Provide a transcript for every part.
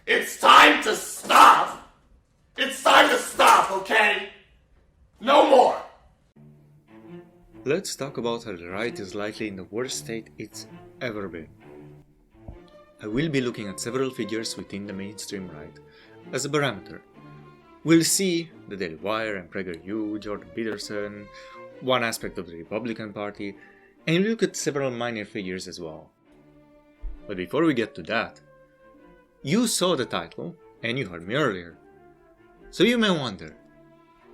It's time to stop! It's time to stop, okay? No more! Let's talk about how the right is likely in the worst state it's ever been. I will be looking at several figures within the mainstream right as a barometer. We'll see the Daily Wire and PragerU, Jordan Peterson, one aspect of the Republican Party, and look at several minor figures as well. But before we get to that, you saw the title and you heard me earlier. So you may wonder,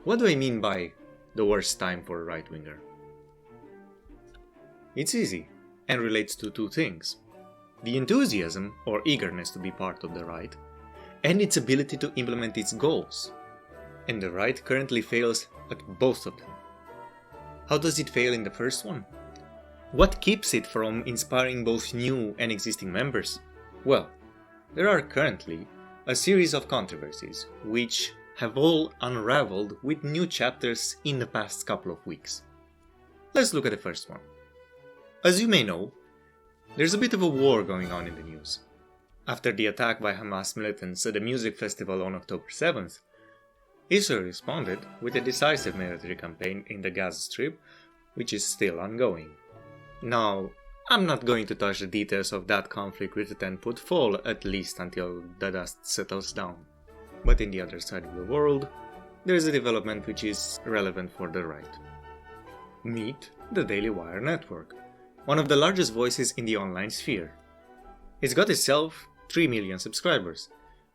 what do I mean by the worst time for a right-winger? It's easy and relates to two things: the enthusiasm or eagerness to be part of the right, and its ability to implement its goals. And the right currently fails at both of them. How does it fail in the first one? What keeps it from inspiring both new and existing members? Well, there are currently a series of controversies which have all unraveled with new chapters in the past couple of weeks. Let's look at the first one. As you may know, there's a bit of a war going on in the news. After the attack by Hamas militants at the music festival on October 7th, Israel responded with a decisive military campaign in the Gaza Strip, which is still ongoing. Now, I'm not going to touch the details of that conflict with a 10-foot fall, at least until the dust settles down. But in the other side of the world, there's a development which is relevant for the right. Meet the Daily Wire network, one of the largest voices in the online sphere. It's got itself 3 million subscribers,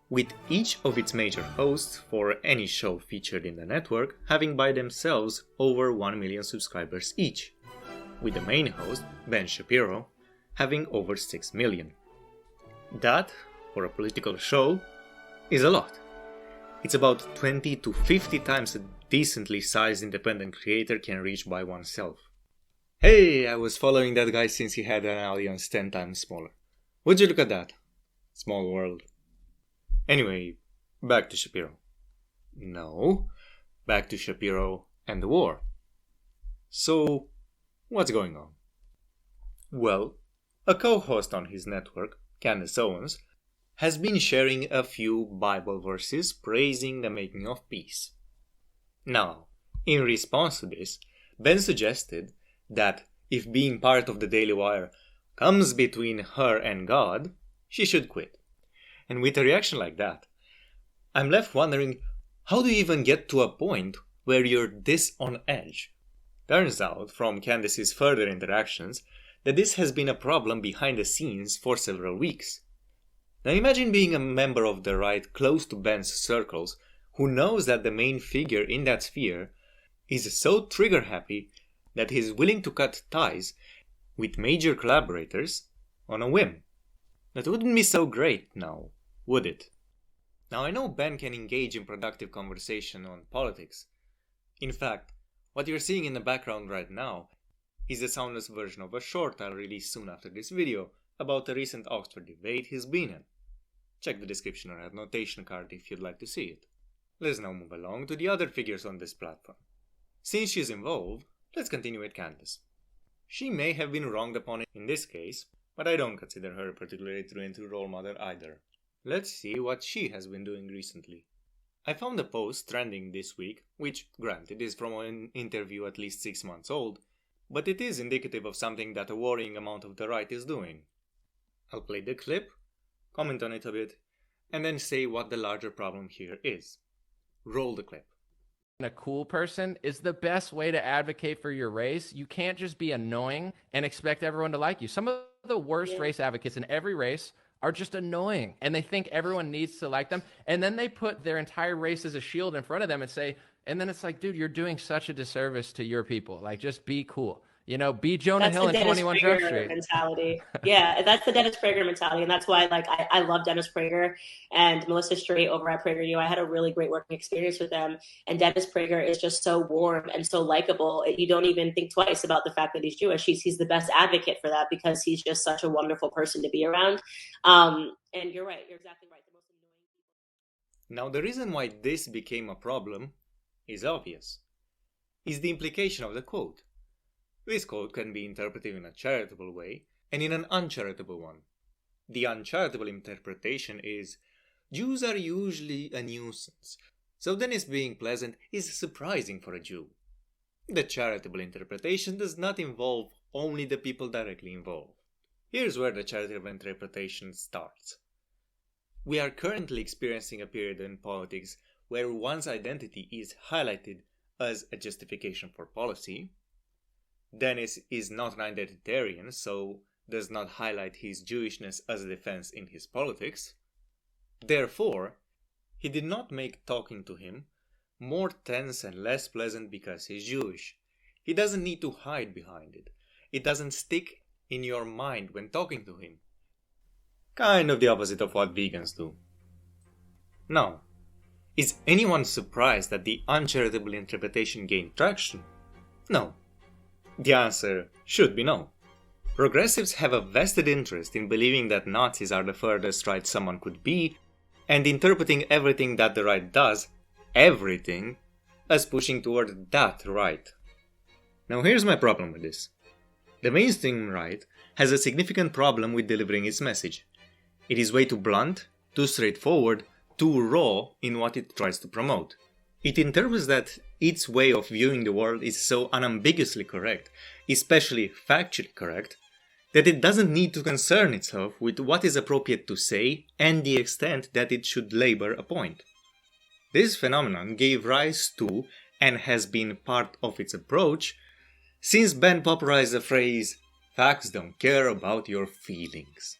with each of its major hosts for any show featured in the network having by themselves over 1 million subscribers each, with the main host, Ben Shapiro, having over 6 million. That, for a political show, is a lot. It's about 20 to 50 times a decently sized independent creator can reach by oneself. Hey, I was following that guy since he had an audience 10 times smaller. Would you look at that? Small world. Anyway, back to Shapiro. No, back to Shapiro and the war. So, what's going on? Well, a co-host on his network, Candace Owens, has been sharing a few Bible verses praising the making of peace. Now, in response to this, Ben suggested that if being part of the Daily Wire comes between her and God, she should quit. And with a reaction like that, I'm left wondering, how do you even get to a point where you're this on edge? Turns out, from Candace's further interactions, that this has been a problem behind the scenes for several weeks. Now imagine being a member of the right close to Ben's circles who knows that the main figure in that sphere is so trigger-happy that he's willing to cut ties with major collaborators on a whim. That wouldn't be so great now, would it? Now I know Ben can engage in productive conversation on politics. In fact, what you're seeing in the background right now is the soundless version of a short I'll release soon after this video about a recent Oxford debate he's been in. Check the description or annotation card if you'd like to see it. Let's now move along to the other figures on this platform. Since she's involved, let's continue with Candace. She may have been wronged upon in this case, but I don't consider her a particularly true and true role model either. Let's see what she has been doing recently. I found a post trending this week, which, granted, is from an interview at least 6 months old, but it is indicative of something that a worrying amount of the right is doing. I'll play the clip, comment on it a bit, and then say what the larger problem here is. Roll the clip. A cool person is the best way to advocate for your race. You can't just be annoying and expect everyone to like you. Some of the worst race advocates in every race are just annoying, and they think everyone needs to like them, and then they put their entire race as a shield in front of them and say, and then it's like, dude, you're doing such a disservice to your people. Like, just be cool. You know, be Jonah Hill in 21 Jump Street. Mentality. Yeah, that's the Dennis Prager mentality. And that's why, like, I love Dennis Prager and Melissa Straight over at PragerU. I had a really great working experience with them. And Dennis Prager is just so warm and so likable. You don't even think twice about the fact that he's Jewish. He's the best advocate for that because he's just such a wonderful person to be around. And you're right. You're exactly right. The most annoying people. Now, the reason why this became a problem is obvious. Is the implication of the quote. This quote can be interpreted in a charitable way and in an uncharitable one. The uncharitable interpretation is, Jews are usually a nuisance, so Dennis being pleasant is surprising for a Jew. The charitable interpretation does not involve only the people directly involved. Here's where the charitable interpretation starts. We are currently experiencing a period in politics where one's identity is highlighted as a justification for policy. Dennis is not an identitarian, so does not highlight his Jewishness as a defense in his politics. Therefore, he did not make talking to him more tense and less pleasant because he's Jewish. He doesn't need to hide behind it. It doesn't stick in your mind when talking to him. Kind of the opposite of what vegans do. Now, is anyone surprised that the uncharitable interpretation gained traction? No. The answer should be no. Progressives have a vested interest in believing that Nazis are the furthest right someone could be, and interpreting everything that the right does, everything, as pushing toward that right. Now here's my problem with this. The mainstream right has a significant problem with delivering its message. It is way too blunt, too straightforward, too raw in what it tries to promote. It interprets that its way of viewing the world is so unambiguously correct, especially factually correct, that it doesn't need to concern itself with what is appropriate to say and the extent that it should labor a point. This phenomenon gave rise to, and has been part of its approach, since Ben popularized the phrase, "Facts don't care about your feelings."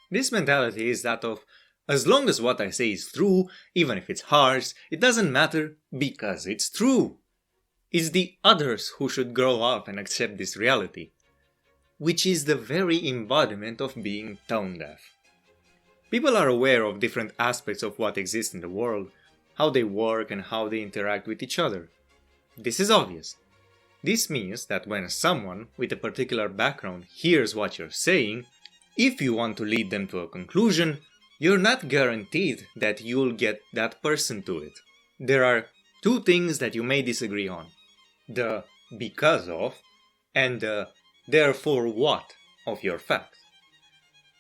This mentality is that of, as long as what I say is true, even if it's harsh, it doesn't matter because it's true. It's the others who should grow up and accept this reality, which is the very embodiment of being tone deaf. People are aware of different aspects of what exists in the world, how they work and how they interact with each other. This is obvious. This means that when someone with a particular background hears what you're saying, if you want to lead them to a conclusion, you're not guaranteed that you'll get that person to it. There are two things that you may disagree on: the because of and the therefore what of your fact.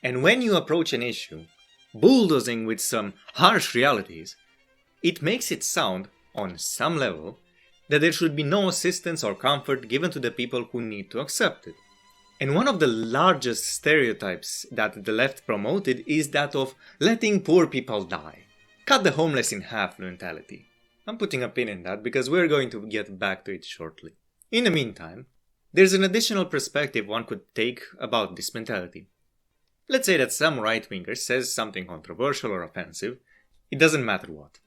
And when you approach an issue, bulldozing with some harsh realities, it makes it sound, on some level, that there should be no assistance or comfort given to the people who need to accept it. And one of the largest stereotypes that the left promoted is that of letting poor people die. Cut the homeless in half mentality. I'm putting a pin in that because we're going to get back to it shortly. In the meantime, there's an additional perspective one could take about this mentality. Let's say that some right-winger says something controversial or offensive. It doesn't matter what.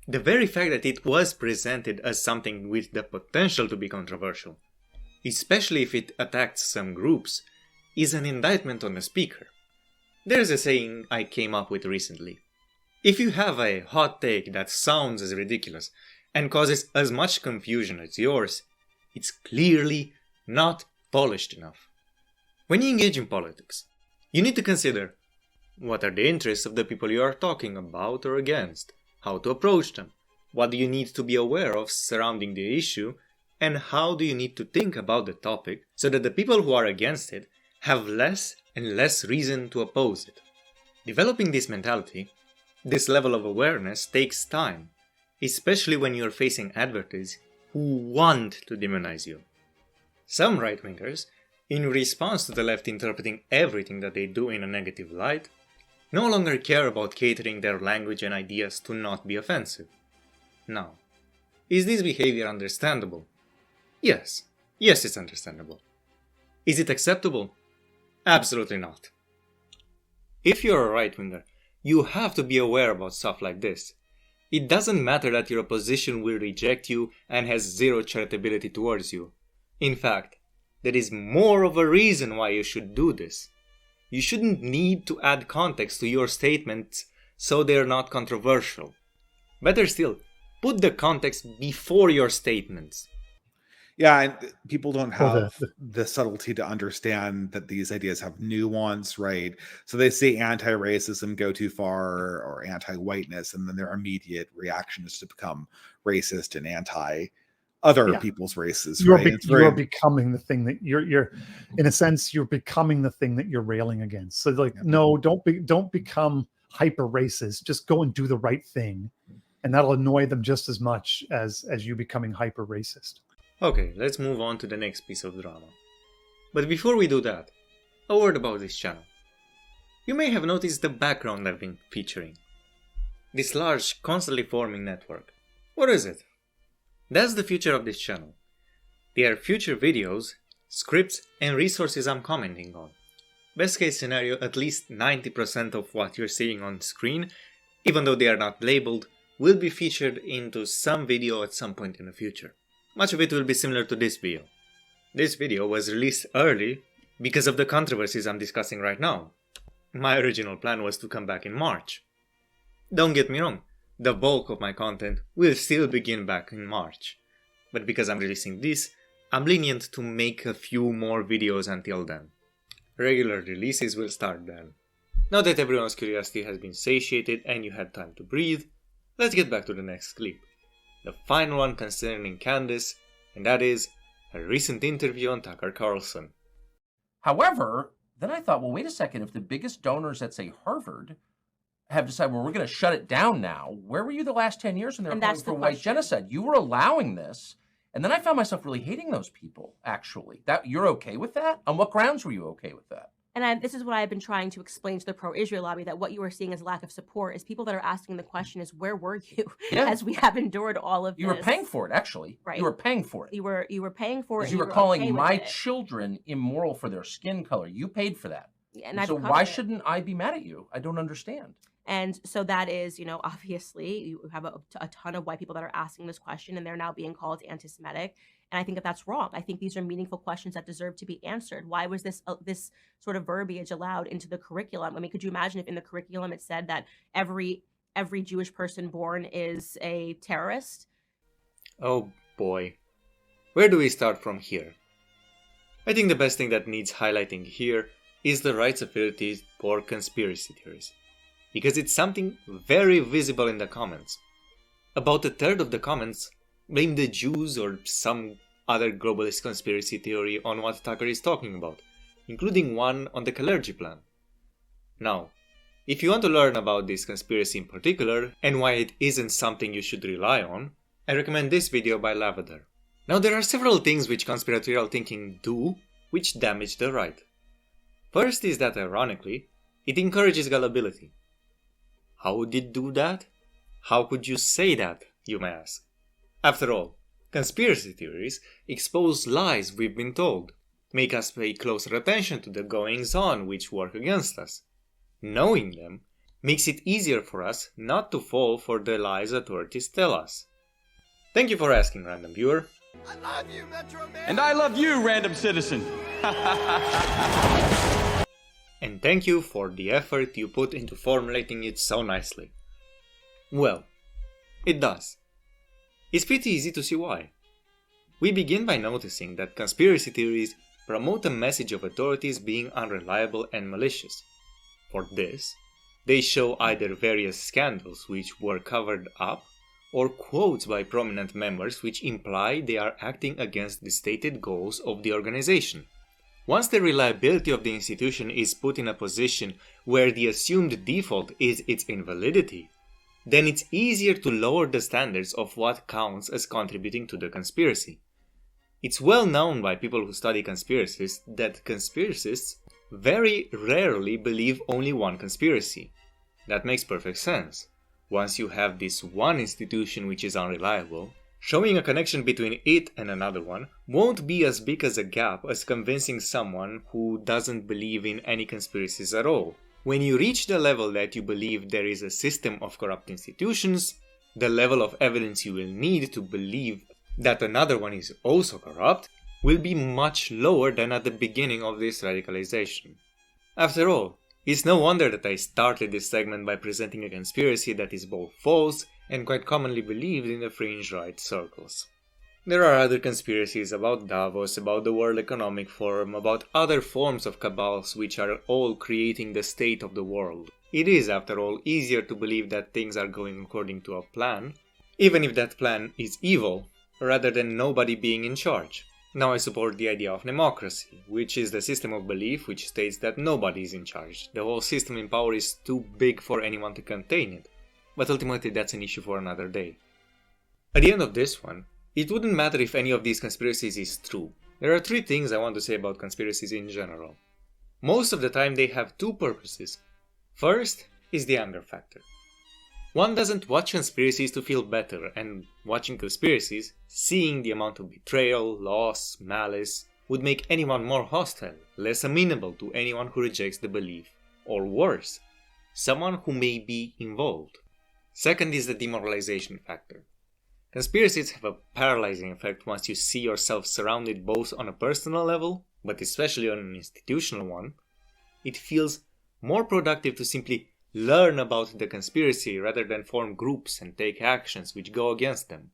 The very fact that it was presented as something with the potential to be controversial, especially if it attacks some groups, is an indictment on the speaker. There's a saying I came up with recently. If you have a hot take that sounds as ridiculous and causes as much confusion as yours, it's clearly not polished enough. When you engage in politics, you need to consider what are the interests of the people you are talking about or against, how to approach them, what do you need to be aware of surrounding the issue, and how do you need to think about the topic so that the people who are against it have less and less reason to oppose it. Developing this mentality, this level of awareness, takes time, especially when you're facing adversaries who want to demonize you. Some right-wingers, in response to the left interpreting everything that they do in a negative light, no longer care about catering their language and ideas to not be offensive. Now, is this behavior understandable? Yes, it's understandable. Is it acceptable? Absolutely not. If you're a right-winger, you have to be aware about stuff like this. It doesn't matter that your opposition will reject you and has zero charitability towards you. In fact, there is more of a reason why you should do this. You shouldn't need to add context to your statements so they're not controversial. Better still, put the context before your statements. Yeah, and people don't have the subtlety to understand that these ideas have nuance, right? So they say anti-racism go too far or anti-whiteness, and then their immediate reaction is to become racist and anti other people's races. You're, right? you're becoming the thing that you're in a sense, you're becoming the thing that you're railing against. So like, no, don't become hyper racist. Just go and do the right thing. And that'll annoy them just as much as you becoming hyper racist. Okay, let's move on to the next piece of drama. But before we do that, a word about this channel. You may have noticed the background I've been featuring. This large, constantly forming network. What is it? That's the future of this channel. They are future videos, scripts, and resources I'm commenting on. Best case scenario, at least 90% of what you're seeing on screen, even though they are not labeled, will be featured into some video at some point in the future. Much of it will be similar to this video. This video was released early because of the controversies I'm discussing right now. My original plan was to come back in March. Don't get me wrong, the bulk of my content will still begin back in March. But because I'm releasing this, I'm lenient to make a few more videos until then. Regular releases will start then. Now that everyone's curiosity has been satiated and you had time to breathe, let's get back to the next clip. The final one concerning Candace, and that is her recent interview on Tucker Carlson. However, then I thought, well, wait a second, if the biggest donors at, say, Harvard have decided, well, we're going to shut it down now, where were you the last 10 years when they were calling for white genocide? You were allowing this. And then I found myself really hating those people, actually. That you're okay with that? On what grounds were you okay with that? And this is what I've been trying to explain to the pro-Israel lobby, that what you are seeing as lack of support is people that are asking the question is, where were you as we have endured all of this? You were paying for it, actually. Right. You were paying for it. You were paying for it. You were calling my children immoral for their skin color. You paid for that. And so why shouldn't I be mad at you? I don't understand. And so that is, you know, obviously you have a ton of white people that are asking this question and they're now being called anti-Semitic. And I think that that's wrong. I think these are meaningful questions that deserve to be answered. Why was this sort of verbiage allowed into the curriculum? I mean, could you imagine if in the curriculum it said that every Jewish person born is a terrorist? Oh boy. Where do we start from here? I think the best thing that needs highlighting here is the right's affinity for conspiracy theories. Because it's something very visible in the comments. About a third of the comments blame the Jews or some other globalist conspiracy theory on what Tucker is talking about, including one on the clergy plan. Now, if you want to learn about this conspiracy in particular, and why it isn't something you should rely on, I recommend this video by Lavader. Now there are several things which conspiratorial thinking do, which damage the right. First is that ironically, it encourages gullibility. How would it do that? How could you say that, you may ask? After all, conspiracy theories expose lies we've been told, make us pay closer attention to the goings-on which work against us. Knowing them makes it easier for us not to fall for the lies authorities tell us. Thank you for asking, random viewer. I love you, Metro Man! And I love you, random citizen! And thank you for the effort you put into formulating it so nicely. Well, it does. It's pretty easy to see why. We begin by noticing that conspiracy theories promote a message of authorities being unreliable and malicious. For this, they show either various scandals which were covered up, or quotes by prominent members which imply they are acting against the stated goals of the organization. Once the reliability of the institution is put in a position where the assumed default is its invalidity, then it's easier to lower the standards of what counts as contributing to the conspiracy. It's well known by people who study conspiracies that conspiracists very rarely believe only one conspiracy. That makes perfect sense. Once you have this one institution which is unreliable, showing a connection between it and another one won't be as big as a gap as convincing someone who doesn't believe in any conspiracies at all. When you reach the level that you believe there is a system of corrupt institutions, the level of evidence you will need to believe that another one is also corrupt will be much lower than at the beginning of this radicalization. After all, it's no wonder that I started this segment by presenting a conspiracy that is both false and quite commonly believed in the fringe right circles. There are other conspiracies about Davos, about the World Economic Forum, about other forms of cabals which are all creating the state of the world. It is, after all, easier to believe that things are going according to a plan, even if that plan is evil, rather than nobody being in charge. Now I support the idea of democracy, which is the system of belief which states that nobody is in charge. The whole system in power is too big for anyone to contain it. But ultimately that's an issue for another day. At the end of this one, it wouldn't matter if any of these conspiracies is true. There are 3 things I want to say about conspiracies in general. Most of the time they have 2 purposes. First is the anger factor. One doesn't watch conspiracies to feel better, and watching conspiracies, seeing the amount of betrayal, loss, malice, would make anyone more hostile, less amenable to anyone who rejects the belief, or worse, someone who may be involved. Second is the demoralization factor. Conspiracies have a paralyzing effect once you see yourself surrounded both on a personal level, but especially on an institutional one. It feels more productive to simply learn about the conspiracy rather than form groups and take actions which go against them.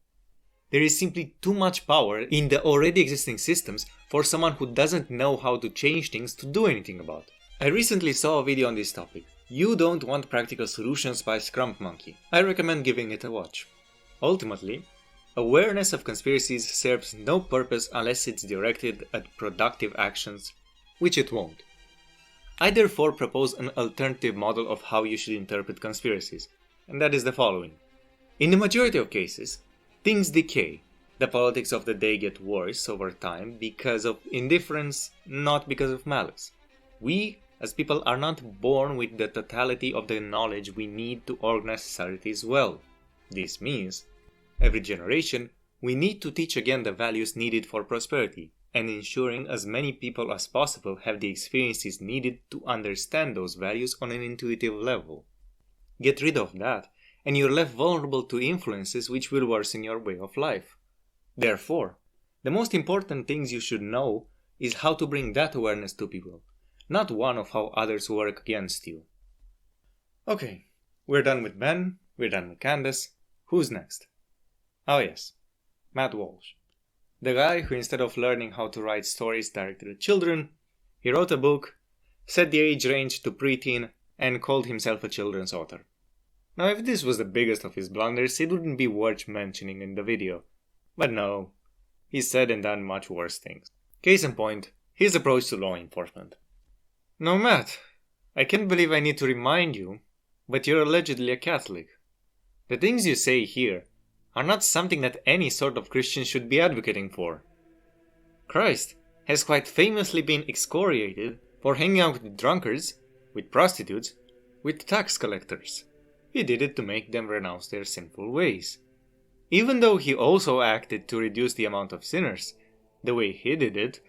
There is simply too much power in the already existing systems for someone who doesn't know how to change things to do anything about. I recently saw a video on this topic. You Don't Want Practical Solutions by Scrum Monkey. I recommend giving it a watch. Ultimately, awareness of conspiracies serves no purpose unless it's directed at productive actions, which it won't. I therefore propose an alternative model of how you should interpret conspiracies, and that is the following. In the majority of cases, things decay. The politics of the day get worse over time because of indifference, not because of malice. We, as people, are not born with the totality of the knowledge we need to organize societies well. This means, every generation, we need to teach again the values needed for prosperity, and ensuring as many people as possible have the experiences needed to understand those values on an intuitive level. Get rid of that, and you're left vulnerable to influences which will worsen your way of life. Therefore, the most important things you should know is how to bring that awareness to people, not one of how others work against you. Okay, we're done with Ben, we're done with Candace. Who's next? Oh yes, Matt Walsh. The guy who, instead of learning how to write stories directed at children, he wrote a book, set the age range to preteen, and called himself a children's author. Now if this was the biggest of his blunders, it wouldn't be worth mentioning in the video. But no, he's said and done much worse things. Case in point, his approach to law enforcement. Now Matt, I can't believe I need to remind you, but you're allegedly a Catholic. The things you say here are not something that any sort of Christian should be advocating for. Christ has quite famously been excoriated for hanging out with drunkards, with prostitutes, with tax collectors. He did it to make them renounce their sinful ways. Even though he also acted to reduce the amount of sinners, the way he did it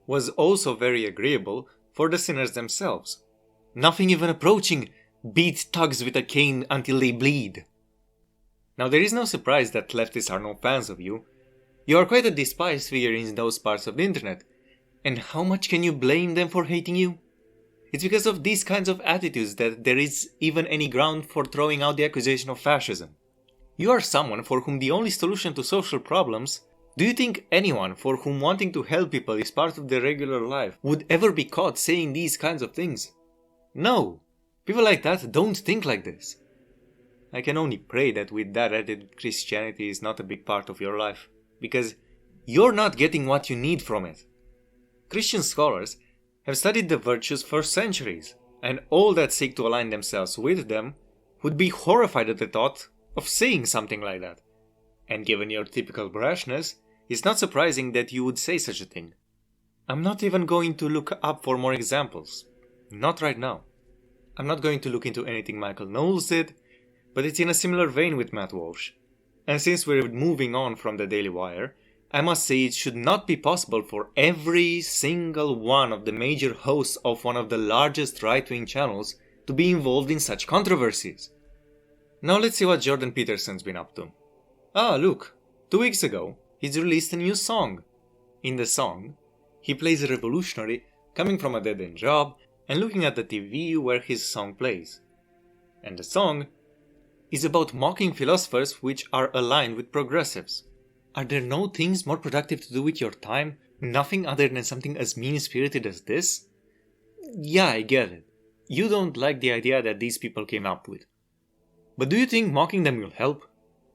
was also very agreeable for the sinners themselves. Nothing even approaching beat thugs with a cane until they bleed. Now there is no surprise that leftists are no fans of you. You are quite a despised figure in those parts of the internet. And how much can you blame them for hating you? It's because of these kinds of attitudes that there is even any ground for throwing out the accusation of fascism. You are someone for whom the only solution to social problems. Do you think anyone for whom wanting to help people is part of their regular life would ever be caught saying these kinds of things? No! People like that don't think like this. I can only pray that with that attitude Christianity is not a big part of your life, because you're not getting what you need from it. Christian scholars have studied the virtues for centuries, and all that seek to align themselves with them would be horrified at the thought of saying something like that. And given your typical brashness, it's not surprising that you would say such a thing. I'm not even going to look up for more examples. Not right now. I'm not going to look into anything Michael Knowles did, but it's in a similar vein with Matt Walsh. And since we're moving on from the Daily Wire, I must say it should not be possible for every single one of the major hosts of one of the largest right-wing channels to be involved in such controversies. Now let's see what Jordan Peterson's been up to. Ah, look, 2 weeks ago, he's released a new song. In the song, he plays a revolutionary coming from a dead-end job and looking at the TV where his song plays. And the song is about mocking philosophers which are aligned with progressives. Are there no things more productive to do with your time? Nothing other than something as mean-spirited as this? Yeah, I get it. You don't like the idea that these people came up with. But do you think mocking them will help?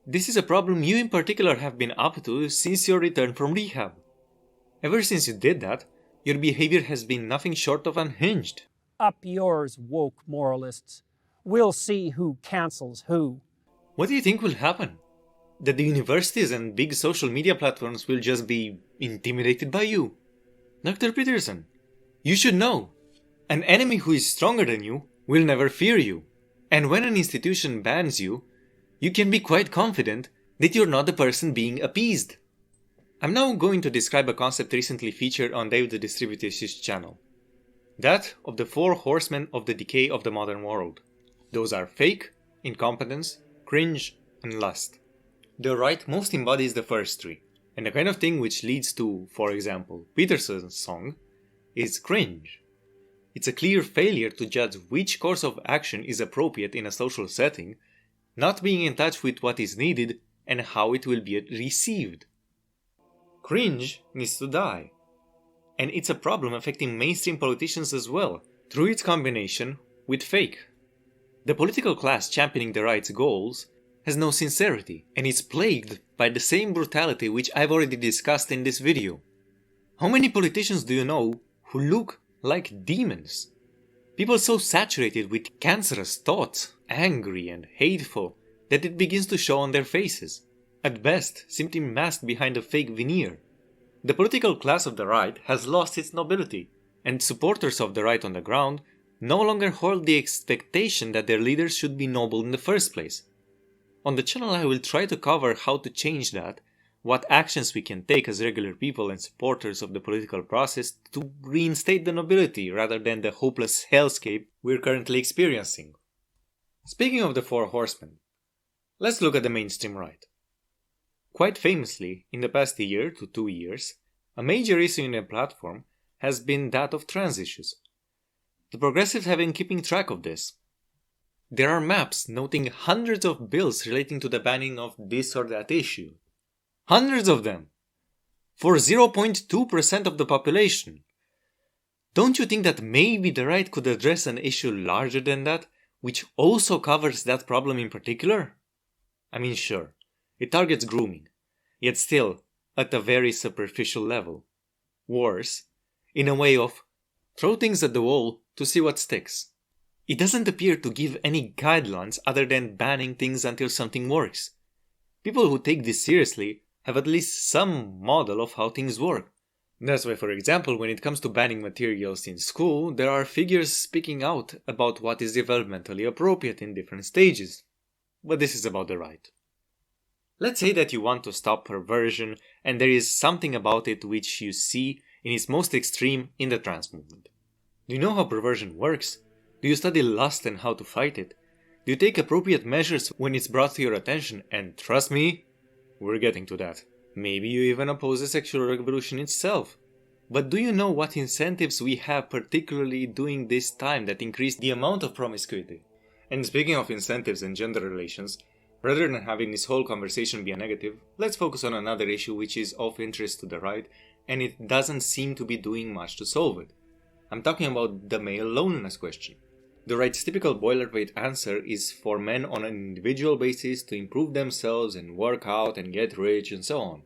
This is a problem you in particular have been up to since your return from rehab. Ever since you did that, your behavior has been nothing short of unhinged. Up yours, woke moralists. We'll see who cancels who. What do you think will happen? That the universities and big social media platforms will just be intimidated by you? Dr. Peterson, you should know. An enemy who is stronger than you will never fear you. And when an institution bans you, you can be quite confident that you're not the person being appeased. I'm now going to describe a concept recently featured on Dave the Distributist's channel. That of the 4 horsemen of the decay of the modern world. Those are fake, incompetence, cringe, and lust. The right most embodies the first 3, and the kind of thing which leads to, for example, Peterson's song, is cringe. It's a clear failure to judge which course of action is appropriate in a social setting, not being in touch with what is needed and how it will be received. Cringe needs to die. And it's a problem affecting mainstream politicians as well, through its combination with fake. The political class championing the right's goals has no sincerity, and is plagued by the same brutality which I've already discussed in this video. How many politicians do you know who look like demons? People so saturated with cancerous thoughts, angry and hateful, that it begins to show on their faces, at best simply masked behind a fake veneer. The political class of the right has lost its nobility, and supporters of the right on the ground no longer hold the expectation that their leaders should be noble in the first place. On the channel I will try to cover how to change that, what actions we can take as regular people and supporters of the political process to reinstate the nobility rather than the hopeless hellscape we're currently experiencing. Speaking of the 4 horsemen, let's look at the mainstream right. Quite famously, in the past year to 2 years, a major issue in the platform has been that of trans issues. The progressives have been keeping track of this. There are maps noting hundreds of bills relating to the banning of this or that issue. Hundreds of them! For 0.2% of the population. Don't you think that maybe the right could address an issue larger than that, which also covers that problem in particular? I mean, sure, it targets grooming, yet still at a very superficial level. Worse, in a way of throw things at the wall to see what sticks. It doesn't appear to give any guidelines other than banning things until something works. People who take this seriously have at least some model of how things work. That's why, for example, when it comes to banning materials in school, there are figures speaking out about what is developmentally appropriate in different stages. But this is about the right. Let's say that you want to stop perversion, and there is something about it which you see in its most extreme in the trans movement. Do you know how perversion works? Do you study lust and how to fight it? Do you take appropriate measures when it's brought to your attention? And trust me, we're getting to that. Maybe you even oppose the sexual revolution itself. But do you know what incentives we have, particularly during this time, that increase the amount of promiscuity? And speaking of incentives and gender relations, rather than having this whole conversation be a negative, let's focus on another issue which is of interest to the right, and it doesn't seem to be doing much to solve it. I'm talking about the male loneliness question. The right's typical boilerplate answer is for men on an individual basis to improve themselves and work out and get rich and so on.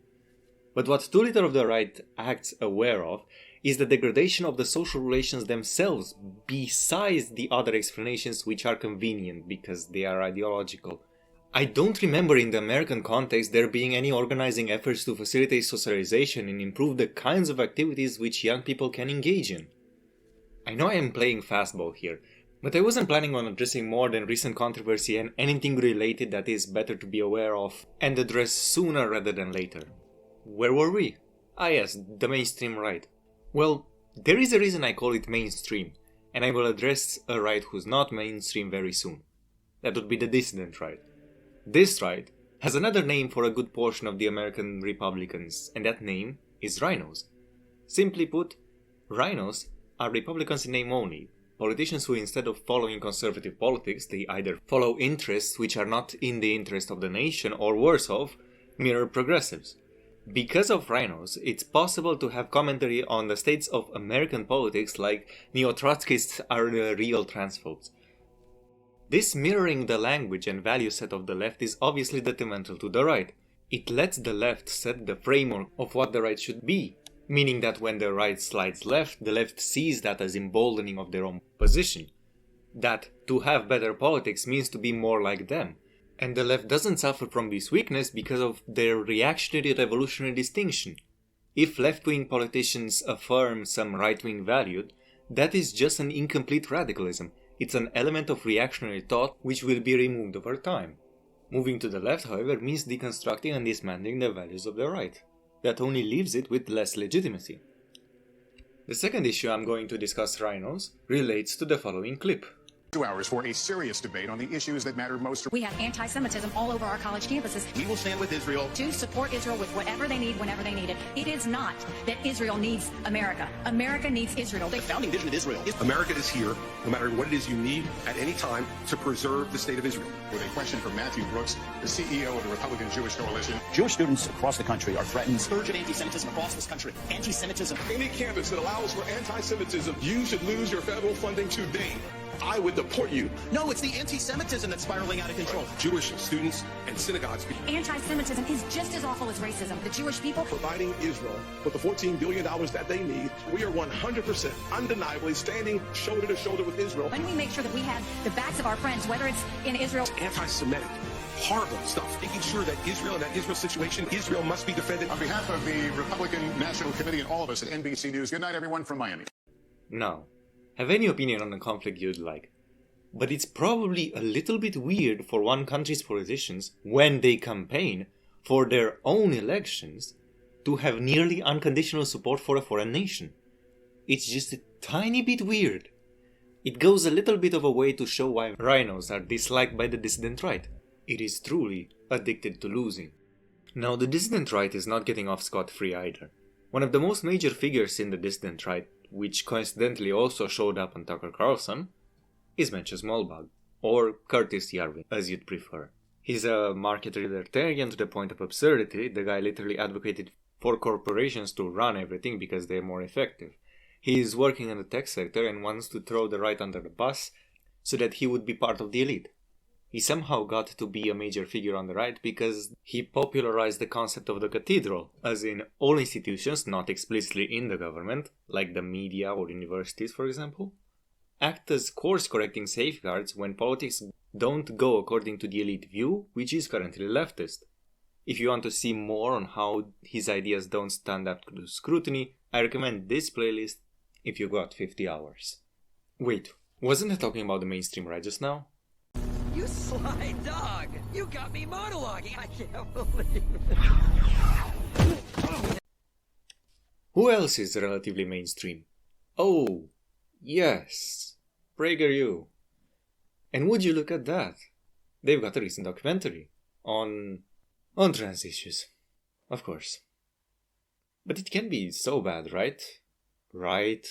But what too little of the right acts aware of is the degradation of the social relations themselves, besides the other explanations which are convenient because they are ideological. I don't remember in the American context there being any organizing efforts to facilitate socialization and improve the kinds of activities which young people can engage in. I know I am playing fastball here, but I wasn't planning on addressing more than recent controversy and anything related that is better to be aware of and address sooner rather than later. Where were we? Ah yes, the mainstream right. Well, there is a reason I call it mainstream, and I will address a right who's not mainstream very soon. That would be the dissident right. This right has another name for a good portion of the American Republicans, and that name is rhinos. Simply put, rhinos are Republicans in name only, politicians who instead of following conservative politics, they either follow interests which are not in the interest of the nation or worse off, mirror progressives. Because of rhinos, it's possible to have commentary on the states of American politics like neo-Trotskyists are the real transphobes. This mirroring the language and value set of the left is obviously detrimental to the right. It lets the left set the framework of what the right should be, meaning that when the right slides left, the left sees that as emboldening of their own position. That to have better politics means to be more like them. And the left doesn't suffer from this weakness because of their reactionary revolutionary distinction. If left-wing politicians affirm some right-wing value, that is just an incomplete radicalism. It's an element of reactionary thought which will be removed over time. Moving to the left, however, means deconstructing and dismantling the values of the right. That only leaves it with less legitimacy. The second issue I'm going to discuss, rhinos, relates to the following clip. 2 hours for a serious debate on the issues that matter most. We have anti-Semitism all over our college campuses. We will stand with Israel to support Israel with whatever they need, whenever they need it. It is not that Israel needs America. America needs Israel. The founding vision of Israel is America is here, no matter what it is you need at any time, to preserve the state of Israel. With a question from Matthew Brooks, the CEO of the Republican Jewish Coalition. Jewish students across the country are threatened. Surge of anti-Semitism across this country. Anti-Semitism. Any campus that allows for anti-Semitism, you should lose your federal funding today. I would deport you. No, it's the anti-Semitism that's spiraling out of control. Jewish students and synagogues. Anti-Semitism is just as awful as racism. The Jewish people providing Israel with the $14 billion that they need. We are 100% undeniably standing shoulder to shoulder with Israel. When we make sure that we have the backs of our friends, whether it's in Israel. Anti-Semitic. Horrible stuff. Making sure that Israel and that Israel situation, Israel must be defended. On behalf of the Republican National Committee and all of us at NBC News, good night everyone from Miami. Now, have any opinion on the conflict you'd like. But it's probably a little bit weird for one country's politicians, when they campaign for their own elections, to have nearly unconditional support for a foreign nation. It's just a tiny bit weird. It goes a little bit of a way to show why rhinos are disliked by the dissident right. It is truly addicted to losing. Now, the dissident right is not getting off scot-free either. One of the most major figures in the dissident right, which coincidentally also showed up on Tucker Carlson, is Mencius Mollbag, or Curtis Yarvin, as you'd prefer. He's a market libertarian to the point of absurdity. The guy literally advocated for corporations to run everything because they're more effective. He is working in the tech sector and wants to throw the right under the bus so that he would be part of the elite. He somehow got to be a major figure on the right because he popularized the concept of the cathedral, as in all institutions not explicitly in the government, like the media or universities for example, act as course-correcting safeguards when politics don't go according to the elite view, which is currently leftist. If you want to see more on how his ideas don't stand up to scrutiny, I recommend this playlist if you got 50 hours. Wait, wasn't I talking about the mainstream right just now? You sly dog! You got me monologuing! I can't believe it! Who else is relatively mainstream? Oh, yes, PragerU. And would you look at that? They've got a recent documentary on trans issues, of course. But it can be so bad, right? Right?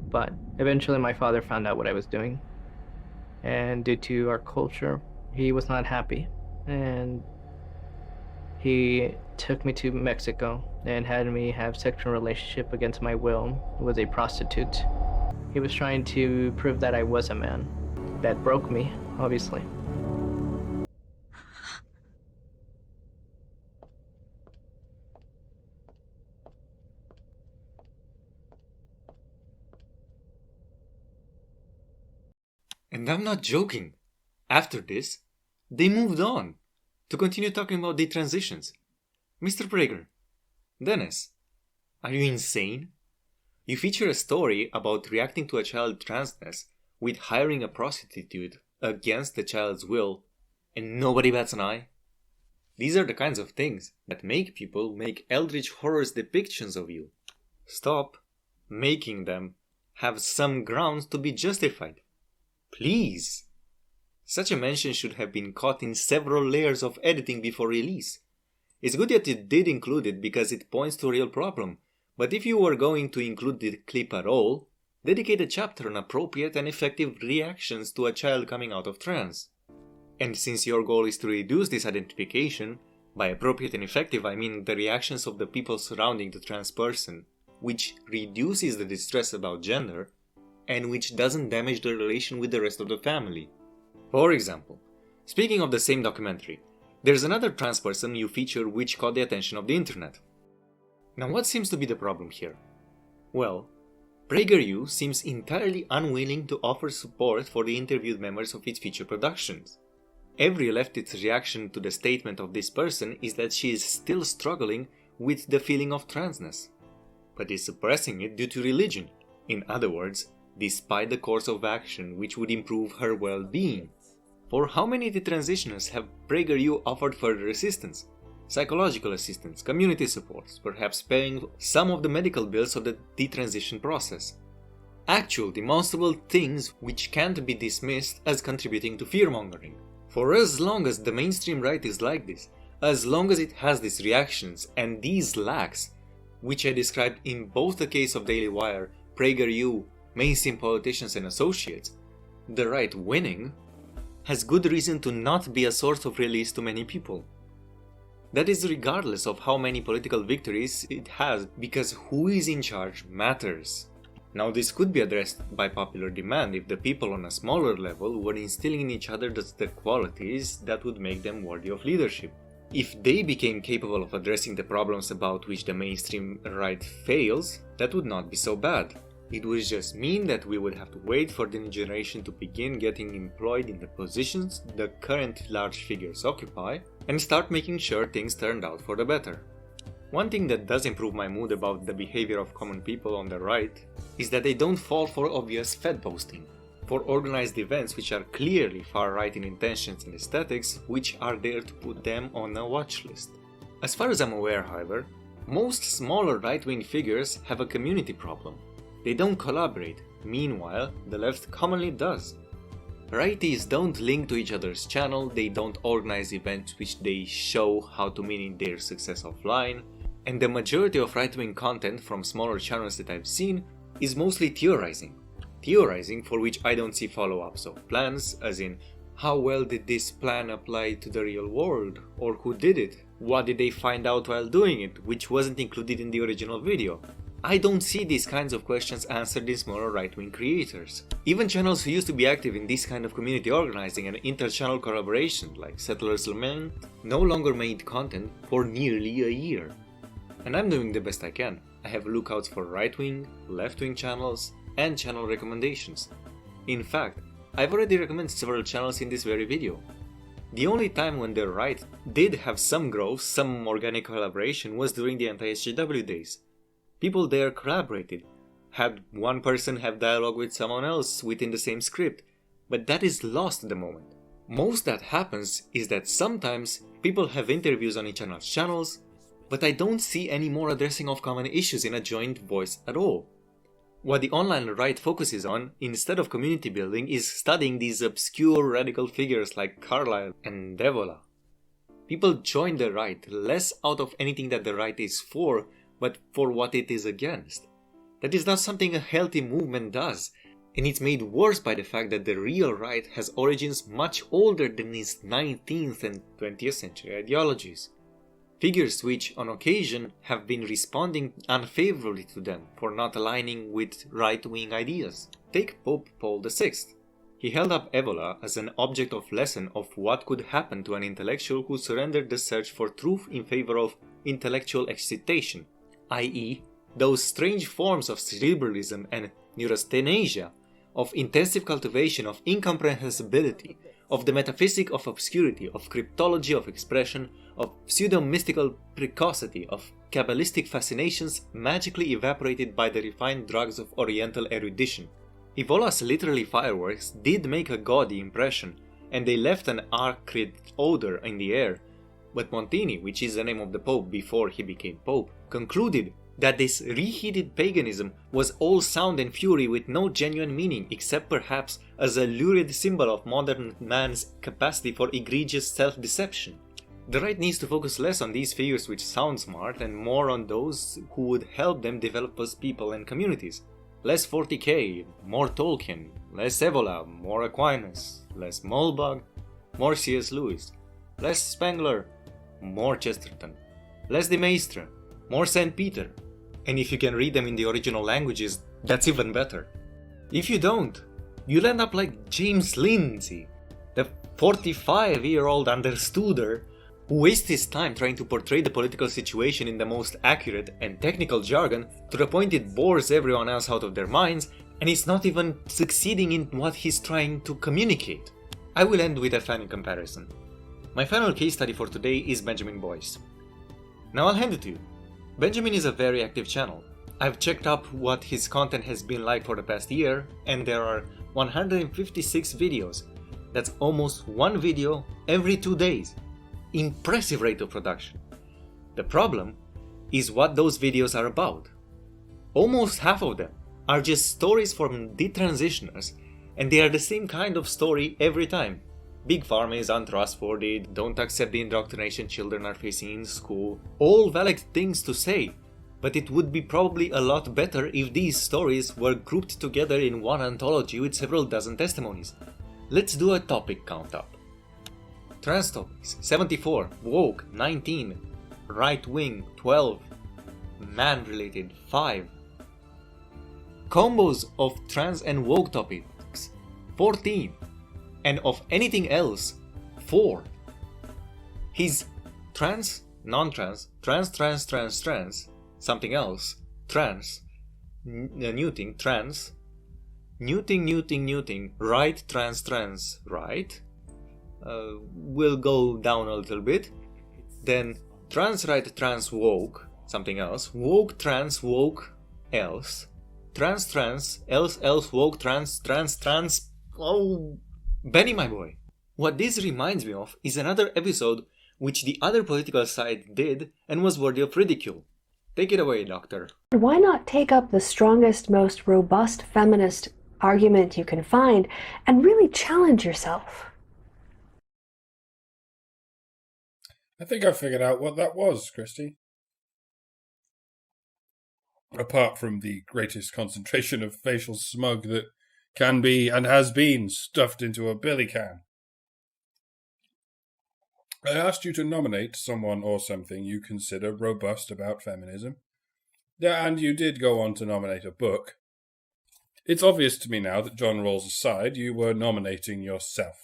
But eventually my father found out what I was doing, and due to our culture, he was not happy, and he took me to Mexico and had me have sexual relationship against my will with a prostitute. He was trying to prove that I was a man. That broke me, obviously. And I'm not joking. After this, they moved on to continue talking about the transitions. Mr. Prager, Dennis, are you insane? You feature a story about reacting to a child's transness with hiring a prostitute against the child's will, and nobody bats an eye? These are the kinds of things that make people make eldritch horrors depictions of you. Stop making them have some grounds to be justified. Please. Such a mention should have been caught in several layers of editing before release. It's good that you did include it because it points to a real problem, but if you were going to include the clip at all, dedicate a chapter on appropriate and effective reactions to a child coming out of trans. And since your goal is to reduce this identification, by appropriate and effective I mean the reactions of the people surrounding the trans person, which reduces the distress about gender, and which doesn't damage the relation with the rest of the family. For example, speaking of the same documentary, there's another trans person you feature which caught the attention of the internet. Now what seems to be the problem here? Well, PragerU seems entirely unwilling to offer support for the interviewed members of its feature productions. Every leftist reaction to the statement of this person is that she is still struggling with the feeling of transness, but is suppressing it due to religion. In other words, despite the course of action which would improve her well-being. For how many detransitioners have PragerU offered further assistance? Psychological assistance, community supports, perhaps paying some of the medical bills of the detransition process. Actual, demonstrable things which can't be dismissed as contributing to fear-mongering. For as long as the mainstream right is like this, as long as it has these reactions and these lacks, which I described in both the case of Daily Wire, PragerU, mainstream politicians and associates, the right winning has good reason to not be a source of release to many people. That is regardless of how many political victories it has, because who is in charge matters. Now this could be addressed by popular demand if the people on a smaller level were instilling in each other the qualities that would make them worthy of leadership. If they became capable of addressing the problems about which the mainstream right fails, that would not be so bad. It would just mean that we would have to wait for the new generation to begin getting employed in the positions the current large figures occupy, and start making sure things turned out for the better. One thing that does improve my mood about the behavior of common people on the right is that they don't fall for obvious fed posting, for organized events which are clearly far-right in intentions and aesthetics, which are there to put them on a watch list. As far as I'm aware, however, most smaller right-wing figures have a community problem. They don't collaborate, meanwhile the left commonly does. Righties don't link to each other's channel, they don't organize events which they show how to mean their success offline, and the majority of right-wing content from smaller channels that I've seen is mostly theorizing. Theorizing for which I don't see follow-ups of plans, as in, how well did this plan apply to the real world, or who did it, what did they find out while doing it, which wasn't included in the original video. I don't see these kinds of questions answered in smaller right-wing creators. Even channels who used to be active in this kind of community organizing and inter-channel collaboration, like Settlers Lament, no longer made content for nearly a year. And I'm doing the best I can. I have lookouts for right-wing, left-wing channels, and channel recommendations. In fact, I've already recommended several channels in this very video. The only time when the right did have some growth, some organic collaboration, was during the anti-SJW days. People there collaborated, had one person have dialogue with someone else within the same script, but that is lost at the moment. Most that happens is that sometimes people have interviews on each other's channels, but I don't see any more addressing of common issues in a joint voice at all. What the online right focuses on, instead of community building, is studying these obscure radical figures like Carlyle and Devola. People join the right less out of anything that the right is for, but for what it is against. That is not something a healthy movement does, and it's made worse by the fact that the real right has origins much older than its 19th and 20th century ideologies. Figures which, on occasion, have been responding unfavorably to them for not aligning with right-wing ideas. Take Pope Paul VI. He held up Ebola as an object of lesson of what could happen to an intellectual who surrendered the search for truth in favor of intellectual excitation, i.e., those strange forms of cerebralism and neurasthenia, of intensive cultivation of incomprehensibility, of the metaphysic of obscurity, of cryptology of expression, of pseudo-mystical precocity, of Kabbalistic fascinations magically evaporated by the refined drugs of Oriental erudition. Evola's literally fireworks did make a gaudy impression, and they left an acrid odor in the air, but Montini, which is the name of the Pope before he became Pope, concluded that this reheated paganism was all sound and fury with no genuine meaning except perhaps as a lurid symbol of modern man's capacity for egregious self-deception. The right needs to focus less on these figures which sound smart and more on those who would help them develop as people and communities. Less 40k, more Tolkien, less Evola, more Aquinas, less Mollbug, more C.S. Lewis. Less Spengler, more Chesterton. Less De Maistre, more St. Peter. And if you can read them in the original languages, that's even better. If you don't, you'll end up like James Lindsay, the 45-year-old understooder who wastes his time trying to portray the political situation in the most accurate and technical jargon to the point it bores everyone else out of their minds, and is not even succeeding in what he's trying to communicate. I will end with a funny comparison. My final case study for today is Benjamin Boyce. Now I'll hand it to you. Benjamin is a very active channel. I've checked up what his content has been like for the past year, and there are 156 videos. That's almost one video every 2 days. Impressive rate of production. The problem is what those videos are about. Almost half of them are just stories from detransitioners, and they are the same kind of story every time. Big Pharma is untrustworthy, don't accept the indoctrination children are facing in school. All valid things to say, but it would be probably a lot better if these stories were grouped together in one anthology with several dozen testimonies. Let's do a topic count up. Trans topics 74, woke 19, right wing 12, man related 5. Combos of trans and woke topics 14, and of anything else 4. His trans, non-trans, trans, something else, trans, neuting, trans, neuting, right, trans, right. Will go down a little bit. Then trans, right, trans, woke, something else, woke, else, trans, else, woke, trans. Oh, Benny, my boy. What this reminds me of is another episode which the other political side did and was worthy of ridicule. Take it away, Doctor. Why not take up the strongest, most robust feminist argument you can find and really challenge yourself? I think I figured out what that was, Christy. Apart from the greatest concentration of facial smug that can be and has been stuffed into a billy can. I asked you to nominate someone or something you consider robust about feminism. Yeah, and you did go on to nominate a book. It's obvious to me now that John Rawls aside, you were nominating yourself.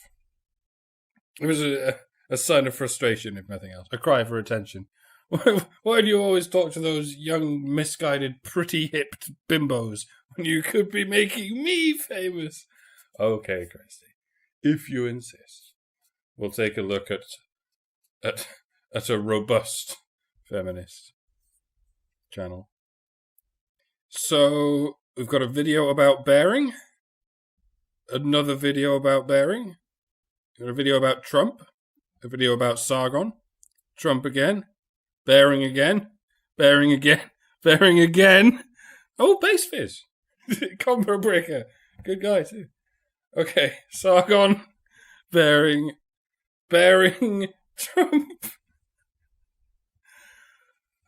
It was a sign of frustration, if nothing else. A cry for attention. Why do you always talk to those young, misguided, pretty-hipped bimbos when you could be making me famous? Okay, Christy, if you insist, we'll take a look at a robust feminist channel. So, we've got a video about bearing, another video about bearing, a video about Trump, a video about Sargon, Trump again, bearing again, bearing again, bearing again. Oh, Base Fizz. Combo breaker. Good guy, too. Okay, Sargon, bearing, Trump.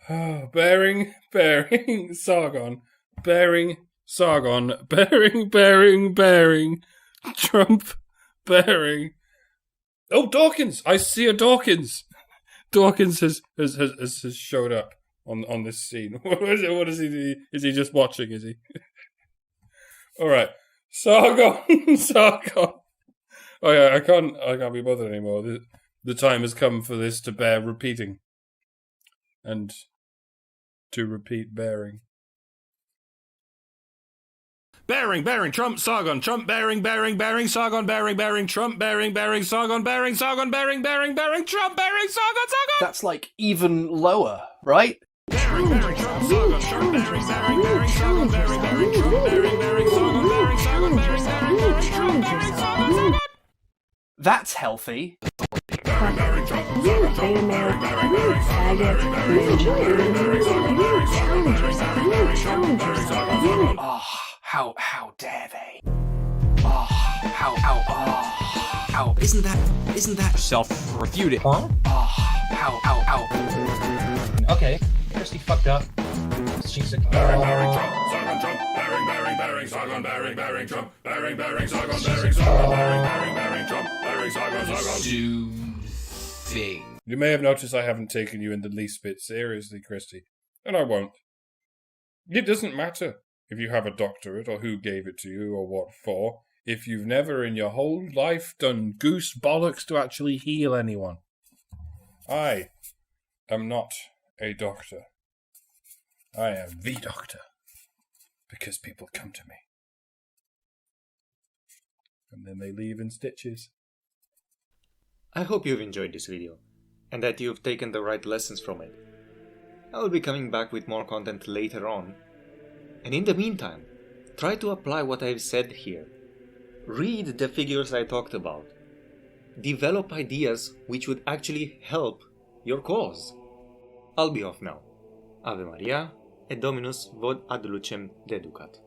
Oh, bearing, Sargon, bearing, Trump, bearing. Oh, Dawkins! I see a Dawkins! Dawkins has showed up on this scene. What is he? Is he just watching? Is he? All right, Sargon. Oh yeah, I can't be bothered anymore. The time has come for this to bear repeating, and to repeat bearing. Bearing, Trump, Sargon, Trump, bearing, Sargon, bearing, Trump, bearing, Sargon, bearing, Trump, bearing, Sargon. That's like even lower, right? Bearing, Trump, Sargon, Trump, bearing, Sargon, bearing, Trump, bearing, Sargon, bearing, Trump, bearing, Sargon. That's healthy. Oh, how dare they? Oh, how, isn't that self-refuted? Huh? Oh, how. Okay, Christy fucked up. She's a... Bearing, Trump, Sargon, Trump, bearing, Sargon, bearing, Trump, bearing, Sargon, bearing, Trump, bearing, Soothing. You may have noticed I haven't taken you in the least bit seriously, Christy, and I won't. It doesn't matter if you have a doctorate or who gave it to you or what for, if you've never in your whole life done goose bollocks to actually heal anyone. I am not a doctor. I am the doctor. Because people come to me. And then they leave in stitches. I hope you've enjoyed this video, and that you've taken the right lessons from it. I will be coming back with more content later on, and in the meantime, try to apply what I've said here. Read the figures I talked about. Develop ideas which would actually help your cause. I'll be off now. Ave Maria, et Dominus vod ad lucem deducat.